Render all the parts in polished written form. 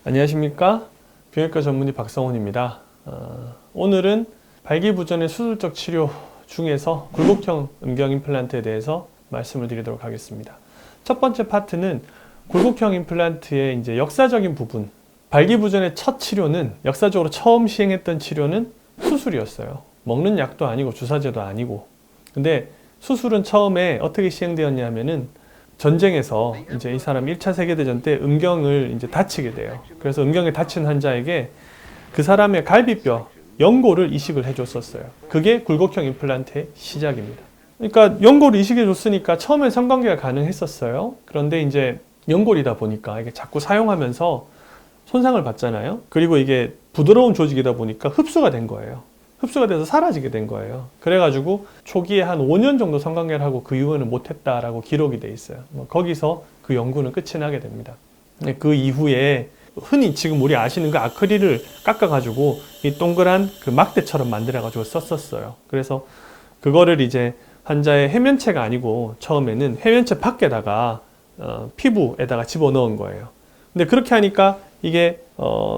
안녕하십니까? 비형외과 전문의 박성훈입니다. 오늘은 발기부전의 수술적 치료 중에서 굴곡형 음경 임플란트에 대해서 말씀을 드리도록 하겠습니다. 첫 번째 파트는 굴곡형 임플란트의 이제 역사적인 부분. 발기부전의 첫 치료는 역사적으로 처음 시행했던 치료는 수술이었어요. 먹는 약도 아니고 주사제도 아니고. 근데 수술은 처음에 어떻게 시행되었냐면은 전쟁에서 이제 이 사람 1차 세계대전 때 음경을 이제 다치게 돼요. 그래서 음경에 다친 환자에게 그 사람의 갈비뼈, 연골을 이식을 해줬었어요. 그게 굴곡형 임플란트의 시작입니다. 그러니까 연골을 이식해줬으니까 처음엔 성관계가 가능했었어요. 그런데 이제 연골이다 보니까 이게 자꾸 사용하면서 손상을 받잖아요. 그리고 이게 부드러운 조직이다 보니까 흡수가 된 거예요. 흡수가 돼서 사라지게 된 거예요. 그래가지고 초기에 한 5년 정도 성관계를 하고 그 이후에는 못했다라고 기록이 돼 있어요. 거기서 그 연구는 끝이 나게 됩니다. 그 이후에 흔히 지금 우리 아시는 그 아크릴을 깎아가지고 이 동그란 그 막대처럼 만들어가지고 썼었어요. 그래서 그거를 이제 환자의 해면체가 아니고 처음에는 해면체 밖에다가 피부에다가 집어넣은 거예요. 근데 그렇게 하니까 이게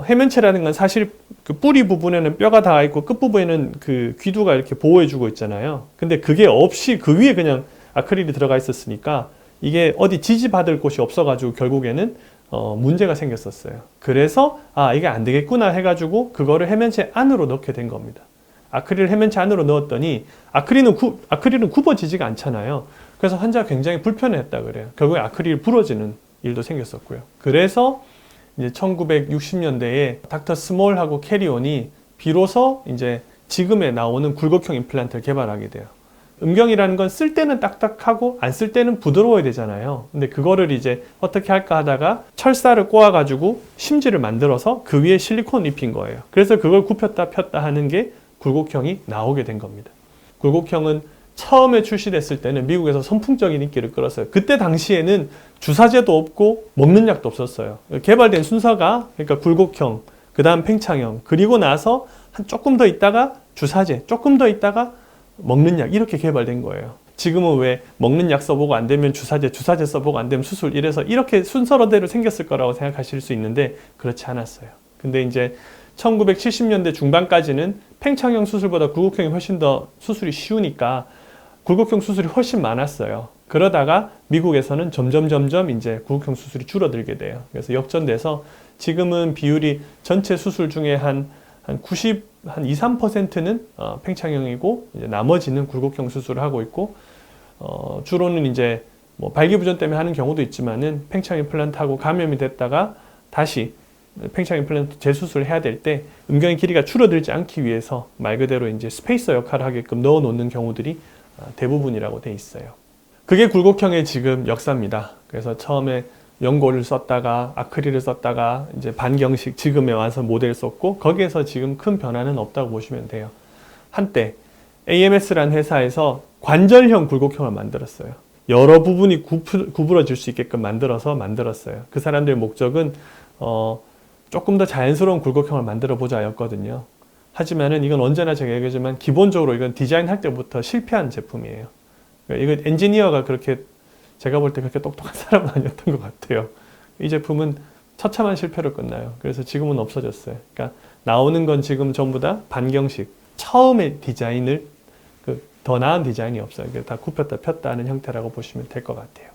해면체라는 건 사실 그 뿌리 부분에는 뼈가 닿아 있고 끝부분에는 그 귀두가 이렇게 보호해주고 있잖아요. 근데 그게 없이 그 위에 그냥 아크릴이 들어가 있었으니까 이게 어디 지지받을 곳이 없어가지고 결국에는 문제가 생겼었어요. 그래서 이게 안 되겠구나 해가지고 그거를 해면체 안으로 넣게 된 겁니다. 아크릴을 해면체 안으로 넣었더니 아크릴은 굽어지지가 않잖아요. 그래서 환자가 굉장히 불편해했다 그래요. 결국에 아크릴이 부러지는 일도 생겼었고요. 그래서 이제 1960년대에 닥터 스몰하고 캐리온이 비로소 이제 지금에 나오는 굴곡형 임플란트를 개발하게 돼요. 음경이라는 건 쓸 때는 딱딱하고 안 쓸 때는 부드러워야 되잖아요. 근데 그거를 이제 어떻게 할까 하다가 철사를 꼬아가지고 심지를 만들어서 그 위에 실리콘 입힌 거예요. 그래서 그걸 굽혔다 폈다 하는 게 굴곡형이 나오게 된 겁니다. 굴곡형은 처음에 출시됐을 때는 미국에서 선풍적인 인기를 끌었어요. 그때 당시에는 주사제도 없고 먹는 약도 없었어요. 개발된 순서가 그러니까 굴곡형, 그 다음 팽창형, 그리고 나서 조금 더 있다가 주사제, 조금 더 있다가 먹는 약 이렇게 개발된 거예요. 지금은 왜 먹는 약 써보고 안 되면 주사제 써보고 안 되면 수술 이래서 이렇게 순서대로 생겼을 거라고 생각하실 수 있는데 그렇지 않았어요. 근데 이제 1970년대 중반까지는 팽창형 수술보다 굴곡형이 훨씬 더 수술이 쉬우니까 굴곡형 수술이 훨씬 많았어요. 그러다가 미국에서는 점점 이제 굴곡형 수술이 줄어들게 돼요. 그래서 역전돼서 지금은 비율이 전체 수술 중에 한 3%는 팽창형이고 이제 나머지는 굴곡형 수술을 하고 있고 주로는 이제 뭐 발기부전 때문에 하는 경우도 있지만은 팽창 임플란트하고 감염이 됐다가 다시 팽창 임플란트 재수술을 해야 될 때 음경의 길이가 줄어들지 않기 위해서 말 그대로 이제 스페이서 역할을 하게끔 넣어 놓는 경우들이 대부분이라고 돼 있어요. 그게 굴곡형의 지금 역사입니다. 그래서 처음에 연골을 썼다가 아크릴을 썼다가 이제 반경식 지금에 와서 모델 썼고 거기에서 지금 큰 변화는 없다고 보시면 돼요. 한때 AMS라는 회사에서 관절형 굴곡형을 만들었어요. 여러 부분이 구부러질 수 있게끔 만들었어요. 그 사람들의 목적은 조금 더 자연스러운 굴곡형을 만들어 보자 였거든요. 하지만은 이건 언제나 제가 얘기하지만 기본적으로 이건 디자인할 때부터 실패한 제품이에요. 이건 엔지니어가 그렇게 제가 볼 때 그렇게 똑똑한 사람은 아니었던 것 같아요. 이 제품은 처참한 실패로 끝나요. 그래서 지금은 없어졌어요. 그러니까 나오는 건 지금 전부 다 반경식. 처음에 디자인을 더 나은 디자인이 없어요. 다 굽혔다 폈다 하는 형태라고 보시면 될 것 같아요.